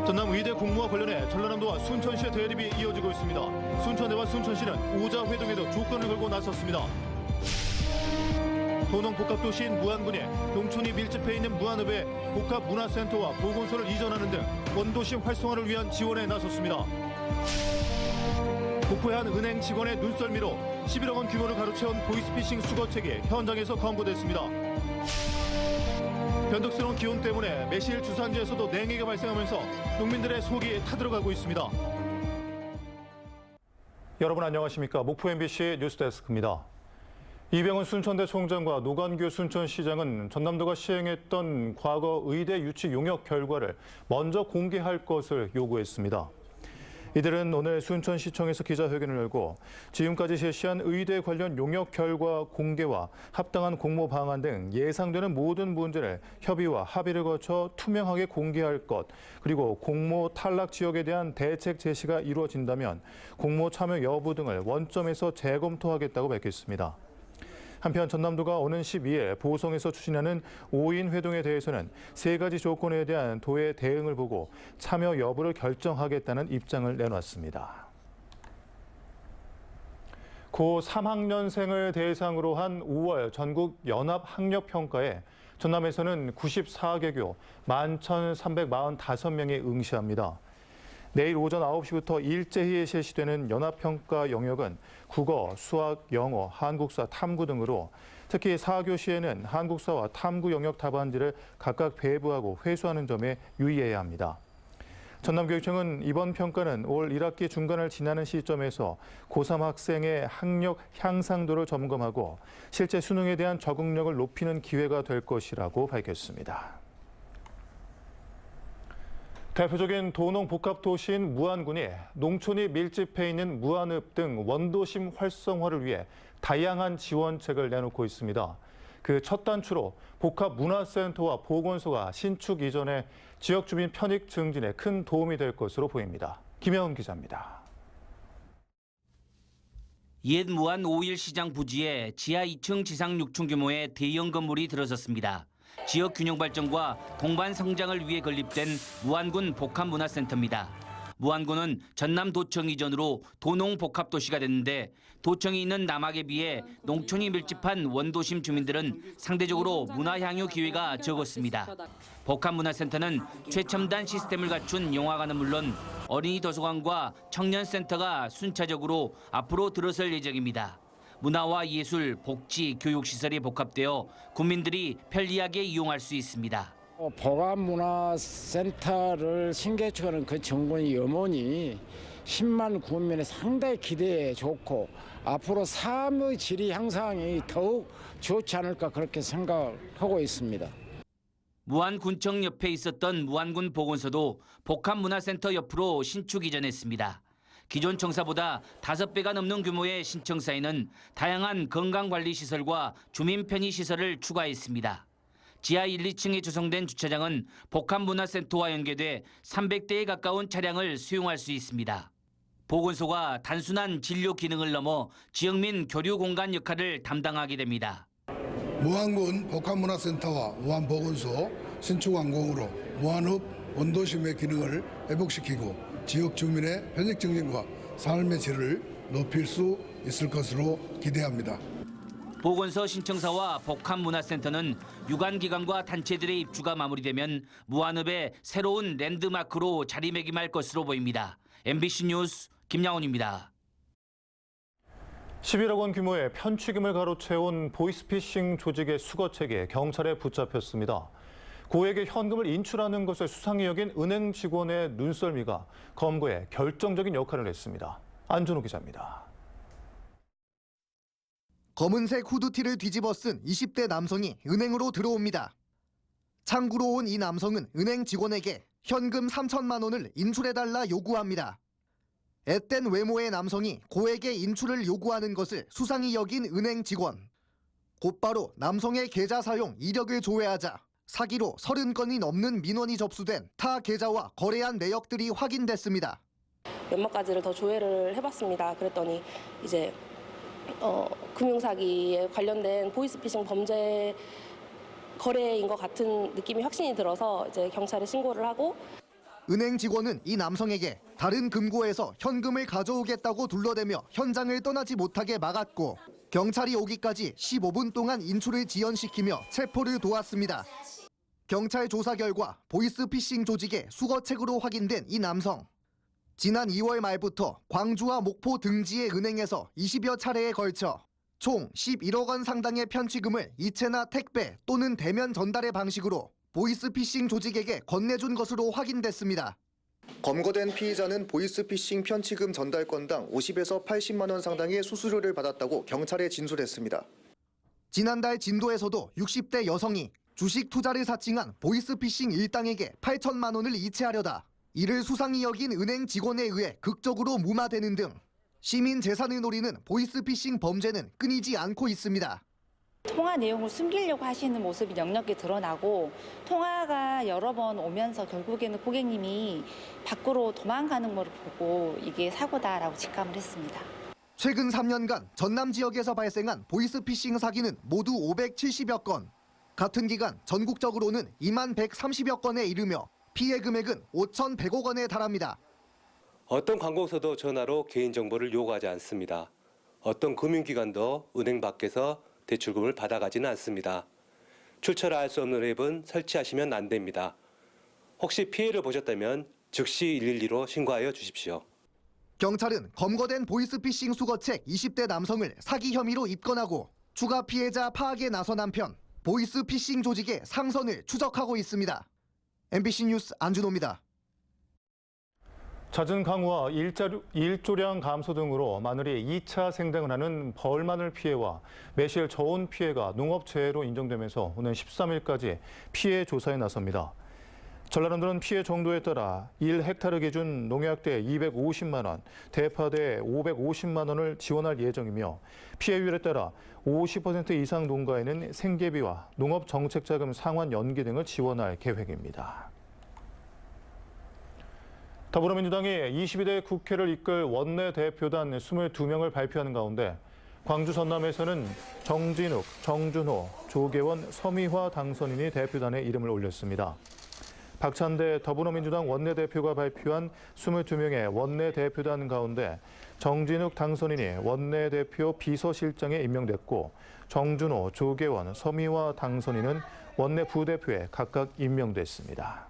전남 의대 공모와 관련해 전라남도와 순천시의 대립이 이어지고 있습니다. 순천대와 순천시는 오자 회동에도 조건을 걸고 나섰습니다. 도농복합도시인 무안군에 농촌이 밀집해 있는 무안읍에 복합문화센터와 보건소를 이전하는 등 원도심 활성화를 위한 지원에 나섰습니다. 목포의 한 은행 직원의 눈썰미로 11억 원 규모를 가로채운 보이스피싱 수거책이 현장에서 검거됐습니다. 변덕스러운 기온 때문에 매실 주산지에서도 냉해가 발생하면서 농민들의 속이 타들어가고 있습니다. 여러분 안녕하십니까? 목포 MBC 뉴스데스크입니다. 이병헌 순천대 총장과 노관규 순천시장은 전남도가 시행했던 과거 의대 유치 용역 결과를 먼저 공개할 것을 요구했습니다. 이들은 오늘 순천시청에서 기자회견을 열고 지금까지 제시한 의대 관련 용역 결과 공개와 합당한 공모 방안 등 예상되는 모든 문제를 협의와 합의를 거쳐 투명하게 공개할 것, 그리고 공모 탈락 지역에 대한 대책 제시가 이루어진다면 공모 참여 여부 등을 원점에서 재검토하겠다고 밝혔습니다. 한편 전남도가 오는 12일 보성에서 추진하는 5인 회동에 대해서는 3가지 조건에 대한 도의 대응을 보고 참여 여부를 결정하겠다는 입장을 내놨습니다. 고 3학년생을 대상으로 한 5월 전국 연합학력평가에 전남에서는 94개교 11,345명이 응시합니다. 내일 오전 9시부터 일제히 실시되는 연합평가 영역은 국어, 수학, 영어, 한국사, 탐구 등으로 특히 4교시에는 한국사와 탐구 영역 답안지를 각각 배부하고 회수하는 점에 유의해야 합니다. 전남교육청은 이번 평가는 올 1학기 중간을 지나는 시점에서 고3 학생의 학력 향상도를 점검하고 실제 수능에 대한 적응력을 높이는 기회가 될 것이라고 밝혔습니다. 대표적인 도농복합도시인 무안군이 농촌이 밀집해 있는 무안읍 등 원도심 활성화를 위해 다양한 지원책을 내놓고 있습니다. 그 첫 단추로 복합문화센터와 보건소가 신축 이전에 지역 주민 편익 증진에 큰 도움이 될 것으로 보입니다. 김혜원 기자입니다. 옛 무안 5일 시장 부지에 지하 2층 지상 6층 규모의 대형 건물이 들어섰습니다. 지역 균형 발전과 동반 성장을 위해 건립된 무안군 복합문화센터입니다. 무안군은 전남도청 이전으로 도농복합도시가 됐는데 도청이 있는 남학에 비해 농촌이 밀집한 원도심 주민들은 상대적으로 문화향유 기회가 적었습니다. 복합문화센터는 최첨단 시스템을 갖춘 영화관은 물론 어린이 도서관과 청년센터가 순차적으로 앞으로 들어설 예정입니다. 문화와 예술, 복지, 교육시설이 복합되어 국민들이 편리하게 이용할 수 있습니다. 복합문화센터를 신개축하는 그 정권의 염원이 10만 국민의 상당히 기대에 좋고 앞으로 삶의 질이 향상이 더욱 좋지 않을까 그렇게 생각하고 있습니다. 무안군청 옆에 있었던 무안군 보건소도 복합문화센터 옆으로 신축 이전했습니다. 기존 청사보다 5배가 넘는 규모의 신청사에는 다양한 건강관리시설과 주민 편의시설을 추가했습니다. 지하 1, 2층에 조성된 주차장은 복합문화센터와 연계돼 300대에 가까운 차량을 수용할 수 있습니다. 보건소가 단순한 진료 기능을 넘어 지역민 교류 공간 역할을 담당하게 됩니다. 무안군 복합문화센터와 무안보건소 신축 완공으로 무안읍 원도심의 기능을 회복시키고 지역 주민의 편익 증진과 삶의 질을 높일 수 있을 것으로 기대합니다. 보건소 신청사와 복합문화센터는 유관기관과 단체들의 입주가 마무리되면 무안읍의 새로운 랜드마크로 자리매김할 것으로 보입니다. MBC 뉴스 김양훈입니다. 11억 원 규모의 편취금을 가로채운 보이스피싱 조직의 수거책에 경찰에 붙잡혔습니다. 고액의 현금을 인출하는 것을 수상히 여긴 은행 직원의 눈썰미가 검거에 결정적인 역할을 했습니다. 안준호 기자입니다. 검은색 후드티를 뒤집어 쓴 20대 남성이 은행으로 들어옵니다. 창구로 온 이 남성은 은행 직원에게 현금 3천만 원을 인출해달라 요구합니다. 앳된 외모의 남성이 고액의 인출을 요구하는 것을 수상히 여긴 은행 직원. 곧바로 남성의 계좌 사용 이력을 조회하자 사기로 30건이 넘는 민원이 접수된 타 계좌와 거래한 내역들이 확인됐습니다. 몇몇 가지를 더 조회를 해봤습니다. 그랬더니 이제 금융사기에 관련된 보이스피싱 범죄 거래인 것 같은 느낌이 확신이 들어서 이제 경찰에 신고를 하고 은행 직원은 이 남성에게 다른 금고에서 현금을 가져오겠다고 둘러대며 현장을 떠나지 못하게 막았고 경찰이 오기까지 15분 동안 인출을 지연시키며 체포를 도왔습니다. 경찰 조사 결과 보이스피싱 조직의 수거책으로 확인된 이 남성. 지난 2월 말부터 광주와 목포 등지의 은행에서 20여 차례에 걸쳐 총 11억 원 상당의 편취금을 이체나 택배 또는 대면 전달의 방식으로 보이스피싱 조직에게 건네준 것으로 확인됐습니다. 검거된 피의자는 보이스피싱 편취금 전달 건당 50에서 80만 원 상당의 수수료를 받았다고 경찰에 진술했습니다. 지난달 진도에서도 60대 여성이 주식 투자를 사칭한 보이스피싱 일당에게 8천만 원을 이체하려다 이를 수상히 여긴 은행 직원에 의해 극적으로 무마되는 등 시민 재산을 노리는 보이스피싱 범죄는 끊이지 않고 있습니다. 통화 내용을 숨기려고 하시는 모습이 역력히 드러나고 통화가 여러 번 오면서 결국에는 고객님이 밖으로 도망가는 걸 보고 이게 사고다라고 직감을 했습니다. 최근 3년간 전남 지역에서 발생한 보이스피싱 사기는 모두 570여 건. 같은 기간 전국적으로는 2만 130여 건에 이르며 피해 금액은 5,100억 원에 달합니다. 어떤 관공서도 전화로 개인정보를 요구하지 않습니다. 어떤 금융기관도 은행 밖에서 대출금을 받아가지는 않습니다. 출처를 알 수 없는 앱은 설치하시면 안 됩니다. 혹시 피해를 보셨다면 즉시 112로 신고하여 주십시오. 경찰은 검거된 보이스피싱 수거책 20대 남성을 사기 혐의로 입건하고 추가 피해자 파악에 나선 한편 보이스피싱 조직의 상선을 추적하고 있습니다. MBC 뉴스 안준호입니다. 잦은 강우와 일조량 감소 등으로 마늘이 2차 생장을 하는 벌마늘 피해와 매실 저온 피해가 농업재해로 인정되면서 오는 13일까지 피해 조사에 나섭니다. 전라남도는 피해 정도에 따라 1헥타르 기준 농약대 250만 원, 대파대 550만 원을 지원할 예정이며 피해율에 따라 50% 이상 농가에는 생계비와 농업정책자금 상환 연기 등을 지원할 계획입니다. 더불어민주당이 22대 국회를 이끌 원내대표단 22명을 발표하는 가운데 광주 전남에서는 정진욱, 정준호, 조계원, 서미화 당선인이 대표단에 이름을 올렸습니다. 박찬대 더불어민주당 원내대표가 발표한 22명의 원내대표단 가운데 정진욱 당선인이 원내대표 비서실장에 임명됐고 정준호, 조계원, 서미화 당선인은 원내부대표에 각각 임명됐습니다.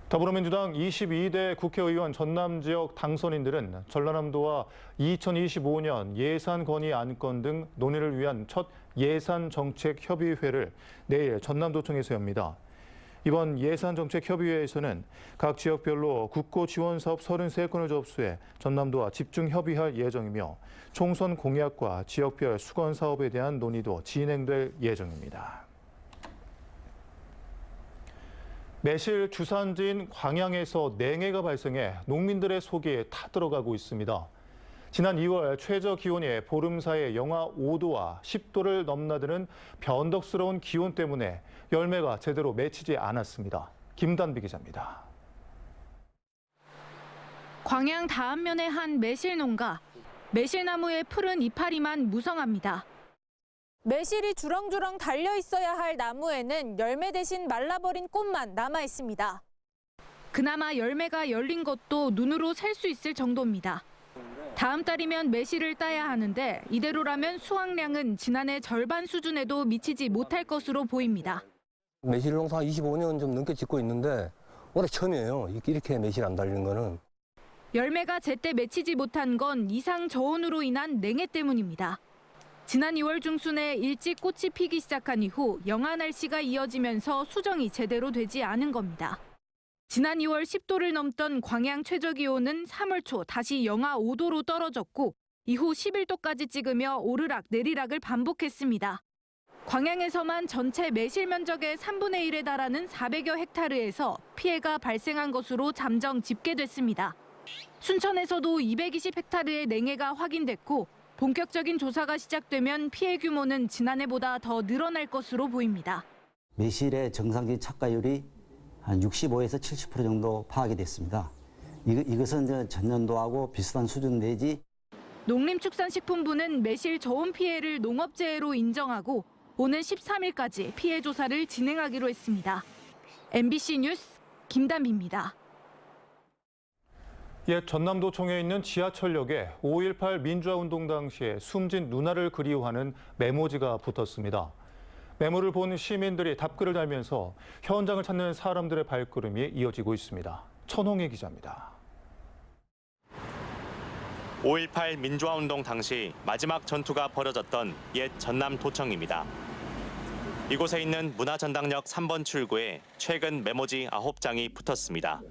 더불어민주당 22대 국회의원 전남 지역 당선인들은 전라남도와 2025년 예산 건의 안건 등 논의를 위한 첫 예산정책협의회를 내일 전남도청에서 엽니다. 이번 예산정책협의회에서는 각 지역별로 국고 지원 사업 33건을 접수해 전남도와 집중 협의할 예정이며 총선 공약과 지역별 수건 사업에 대한 논의도 진행될 예정입니다. 매실 주산지인 광양에서 냉해가 발생해 농민들의 속이 타들어가고 있습니다. 지난 2월 최저 기온이 보름 사이에 영하 5도와 10도를 넘나드는 변덕스러운 기온 때문에 열매가 제대로 맺히지 않았습니다. 김단비 기자입니다. 광양 다안면의 한 매실 농가. 매실나무의 푸른 이파리만 무성합니다. 매실이 주렁주렁 달려 있어야 할 나무에는 열매 대신 말라버린 꽃만 남아 있습니다. 그나마 열매가 열린 것도 눈으로 셀 수 있을 정도입니다. 다음 달이면 매실을 따야 하는데 이대로라면 수확량은 지난해 절반 수준에도 미치지 못할 것으로 보입니다. 매실 농사 25년 좀 넘게 짓고 있는데 올해 처음이에요. 이렇게 매실 안 달리는 거는. 열매가 제때 맺히지 못한 건 이상 저온으로 인한 냉해 때문입니다. 지난 2월 중순에 일찍 꽃이 피기 시작한 이후 영하 날씨가 이어지면서 수정이 제대로 되지 않은 겁니다. 지난 2월 10도를 넘던 광양 최저기온은 3월 초 다시 영하 5도로 떨어졌고 이후 11도까지 찍으며 오르락 내리락을 반복했습니다. 광양에서만 전체 매실 면적의 3분의 1에 달하는 400여 헥타르에서 피해가 발생한 것으로 잠정 집계됐습니다. 순천에서도 220헥타르의 냉해가 확인됐고 본격적인 조사가 시작되면 피해 규모는 지난해보다 더 늘어날 것으로 보입니다. 매실의 정상적인 착과율이 한 65에서 70% 정도 파악이 됐습니다. 이것은 이제 전년도하고 비슷한 수준 내지. 농림축산식품부는 매실 저온 피해를 농업재해로 인정하고 오는 13일까지 피해 조사를 진행하기로 했습니다. MBC 뉴스 김담비입니다. 옛 전남도청에 있는 지하철역에 5.18 민주화운동 당시에 숨진 누나를 그리워하는 메모지가 붙었습니다. 메모를 본 시민들이 답글을 달면서 현장을 찾는 사람들의 발걸음이 이어지고 있습니다. 천홍희 기자입니다. 5.18 민주화운동 당시 마지막 전투가 벌어졌던 옛 전남도청입니다. 이곳에 있는 문화전당역 3번 출구에 최근 메모지 9장이 붙었습니다.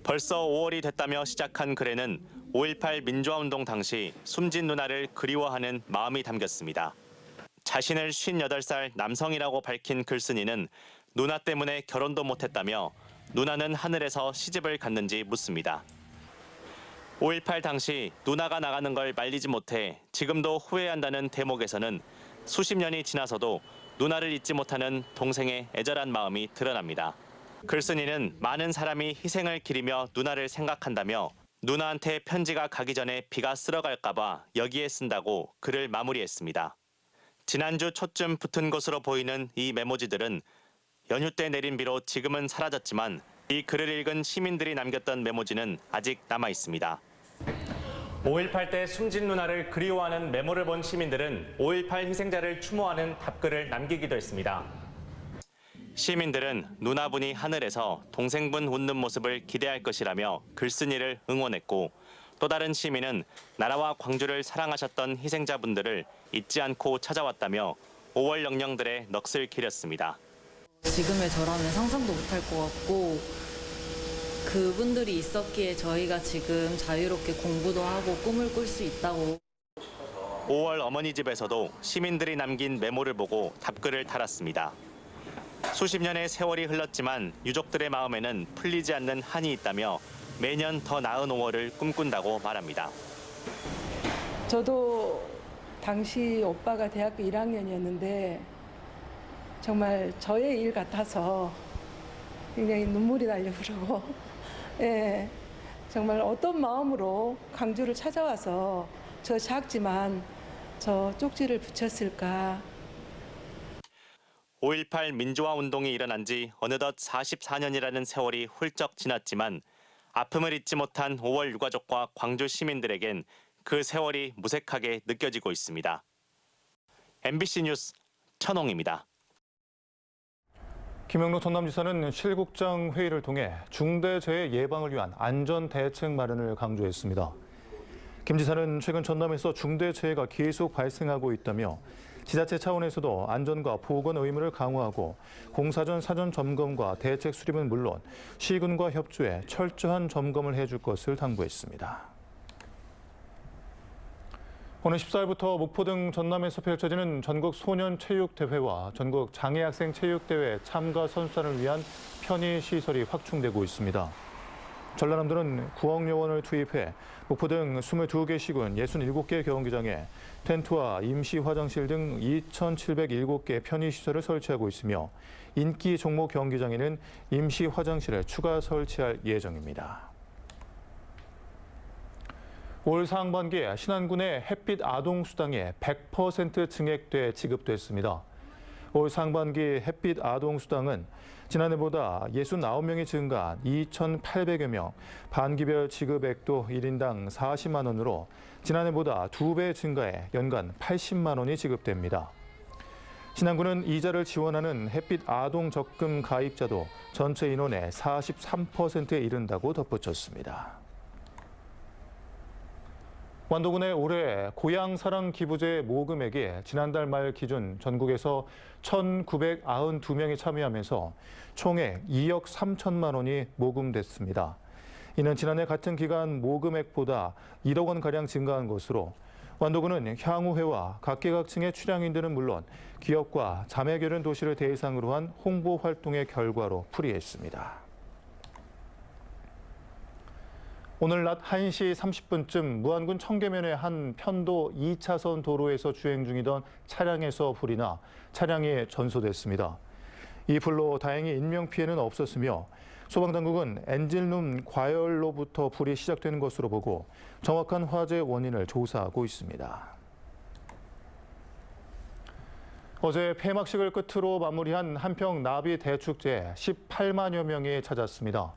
벌써 5월이 됐다며 시작한 글에는 5.18 민주화운동 당시 숨진 누나를 그리워하는 마음이 담겼습니다. 자신을 58살 남성이라고 밝힌 글쓴이는 누나 때문에 결혼도 못했다며 누나는 하늘에서 시집을 갔는지 묻습니다. 5.18 당시 누나가 나가는 걸 말리지 못해 지금도 후회한다는 대목에서는 수십 년이 지나서도 누나를 잊지 못하는 동생의 애절한 마음이 드러납니다. 글쓴이는 많은 사람이 희생을 기리며 누나를 생각한다며 누나한테 편지가 가기 전에 비가 쓸어갈까 봐 여기에 쓴다고 글을 마무리했습니다. 지난주 초쯤 붙은 것으로 보이는 이 메모지들은 연휴 때 내린 비로 지금은 사라졌지만 이 글을 읽은 시민들이 남겼던 메모지는 아직 남아 있습니다. 5.18 때 숨진 누나를 그리워하는 메모를 본 시민들은 5.18 희생자를 추모하는 답글을 남기기도 했습니다. 시민들은 누나분이 하늘에서 동생분 웃는 모습을 기대할 것이라며 글쓴이를 응원했고 또 다른 시민은 나라와 광주를 사랑하셨던 희생자분들을 잊지 않고 찾아왔다며 5월 영령들의 넋을 기렸습니다. 지금의 저라면 상상도 못할 것 같고 그분들이 있었기에 저희가 지금 자유롭게 공부도 하고 꿈을 꿀 수 있다고. 5월 어머니 집에서도 시민들이 남긴 메모를 보고 답글을 달았습니다. 수십 년의 세월이 흘렀지만 유족들의 마음에는 풀리지 않는 한이 있다며 매년 더 나은 5월을 꿈꾼다고 말합니다. 저도 당시 오빠가 대학교 1학년이었는데 정말 저의 일 같아서 굉장히 눈물이 나려고 그러고 예, 정말 어떤 마음으로 광주를 찾아와서 저 작지만 저 쪽지를 붙였을까. 5.18 민주화 운동이 일어난 지 어느덧 44년이라는 세월이 훌쩍 지났지만 아픔을 잊지 못한 5월 유가족과 광주 시민들에겐 그 세월이 무색하게 느껴지고 있습니다. MBC 뉴스 천홍입니다. 김영록 전남지사는 실국장 회의를 통해 중대재해 예방을 위한 안전대책 마련을 강조했습니다. 김 지사는 최근 전남에서 중대재해가 계속 발생하고 있다며 지자체 차원에서도 안전과 보건 의무를 강화하고 공사전 사전 점검과 대책 수립은 물론 시군과 협조해 철저한 점검을 해줄 것을 당부했습니다. 오늘 14일부터 목포 등 전남에서 펼쳐지는 전국 소년체육대회와 전국 장애학생 체육대회 참가 선수단을 위한 편의시설이 확충되고 있습니다. 전라남도는 9억 여원을 투입해 목포 등 22개 시군 67개 경기장에 텐트와 임시 화장실 등 2,707개 편의시설을 설치하고 있으며 인기 종목 경기장에는 임시 화장실을 추가 설치할 예정입니다. 올 상반기에 신안군의 햇빛 아동수당이 100% 증액돼 지급됐습니다. 올 상반기 햇빛 아동수당은 지난해보다 69명이 증가한 2,800여 명, 반기별 지급액도 1인당 40만 원으로 지난해보다 2배 증가해 연간 80만 원이 지급됩니다. 신안군은 이자를 지원하는 햇빛 아동 적금 가입자도 전체 인원의 43%에 이른다고 덧붙였습니다. 완도군의 올해 고향사랑 기부제 모금액이 지난달 말 기준 전국에서 1,992명이 참여하면서 총액 2억 3천만 원이 모금됐습니다. 이는 지난해 같은 기간 모금액보다 1억 원가량 증가한 것으로 완도군은 향후회와 각계각층의 출향인들은 물론 기업과 자매결연 도시를 대상으로 한 홍보 활동의 결과로 풀이했습니다. 오늘 낮 1시 30분쯤 무안군 청계면의 한 편도 2차선 도로에서 주행 중이던 차량에서 불이 나 차량이 전소됐습니다. 이 불로 다행히 인명피해는 없었으며 소방당국은 엔진룸 과열로부터 불이 시작된 것으로 보고 정확한 화재 원인을 조사하고 있습니다. 어제 폐막식을 끝으로 마무리한 한평 나비 대축제 18만여 명이 찾았습니다.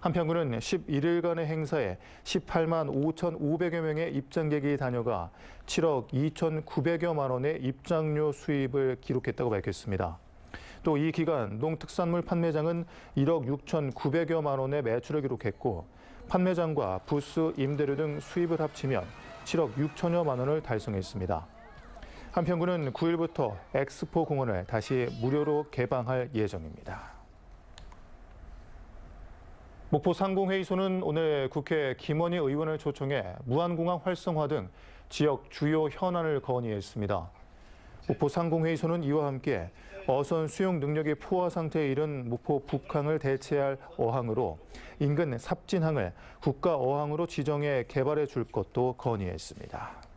한평구는 11일간의 행사에 18만 5,500여 명의 입장객이 다녀가 7억 2,900여만 원의 입장료 수입을 기록했다고 밝혔습니다. 또 이 기간 농특산물 판매장은 1억 6,900여만 원의 매출을 기록했고 판매장과 부스 임대료 등 수입을 합치면 7억 6천여만 원을 달성했습니다. 한평구는 9일부터 엑스포 공원을 다시 무료로 개방할 예정입니다. 목포 상공회의소는 오늘 국회 김원희 의원을 초청해 무한공항 활성화 등 지역 주요 현안을 건의했습니다. 목포 상공회의소는 이와 함께 어선 수용 능력이 포화 상태에 이른 목포 북항을 대체할 어항으로 인근 삽진항을 국가 어항으로 지정해 개발해 줄 것도 건의했습니다.